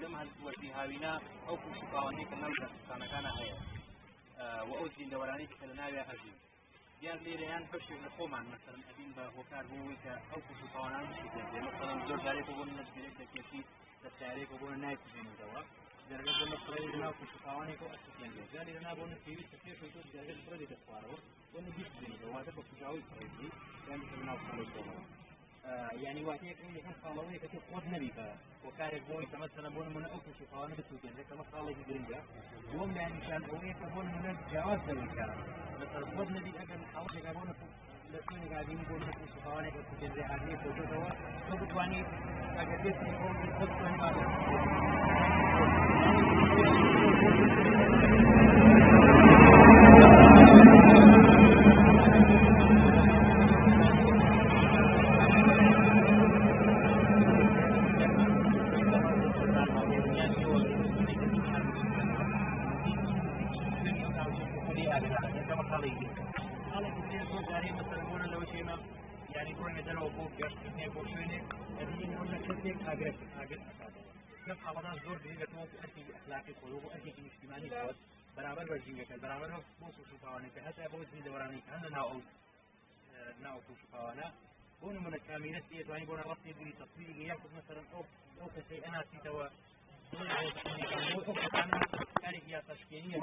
لەم وەرزی هاوینە ئەو پوشتاوانەی کە ناو دەستانەکانە هەیە و ئەو زیندەوەرانی کە لە ناوێ هەژین دیار لێرەیان بەشێک لە خۆمان مەسەڵەن ئەبین بە هۆکار بووی کە ئەو پوشتاوانان شکێنێ مەسەڵەن زۆر جارێک بۆ نەجگرێت لە کێشی دەستیارێک بۆ نایکوژێنیتەوە جەرگە بۆ مەسەڵەی لەناو پوشتاوانێک و ئەسکێنێت جار لێرە نابۆ نەپێویستە پێشەوە تۆ جەرگە بڕێ دەخوارەوە بۆ نەبیستێنیتەوە واتە بە کوژاوی پڕێتی یان لەناو خەڵەکەوە يعني وقتی که میگن خالوی که تو خود نبیده و کاری بوی که مثلا بون من اوکی شو خالو بتوجه که مثلا خالو بگیرنده دوم یعنی شان اوی که بون من جواز داری که مثلا خود نبید اگر خالو که بون لسانی قاعدين بون مثلا شو خالو که بتوجه عادی بوده دوا تو بتوانی اگر کسی خود توانی ماده يعني كل مثلا وفوق جاش اثنين بوشينك هذه ولا كتير أجرس كم حوالنا زور بيجي تو أكيد أخلاقي خلوق أكيد اجتماعي خاص برابر وجهك برابر فوق شوفانا كهذا أبو زيد وراني كهذا ناو شوفانا بون من الكاميرات دي تواني بون رصيد لي تصوير ياخذ مثلا أو كشيء أنا سيتوا كاري هي تشكيلية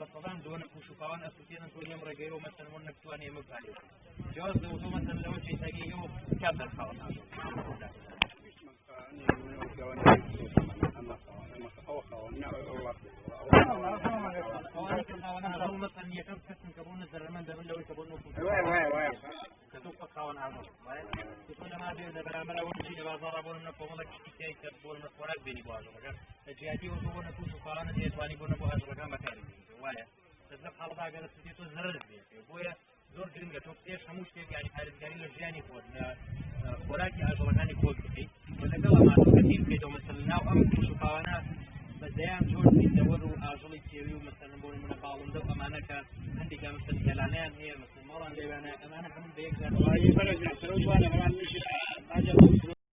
بس طبعا دون شوفانا أساسيا كل يوم رجعوا مثلا ونك تواني مبالي جواز لو مثلا لو شيء تجيه كابل خلاص زور گرنگه تو پیش هموش که یعنی پرزگاری لجانی خود خوراکی آجلگانی خود بخی و لگل ما تو کتیم که دو مثلا ناو ام شفاوانا بدیان جور میدور و آجلی کیوی و مثلا بون من بالنده و امانه که عندی که مثلا گلانیان هی مثلا مالان دیوانه امانه همون بیک زن.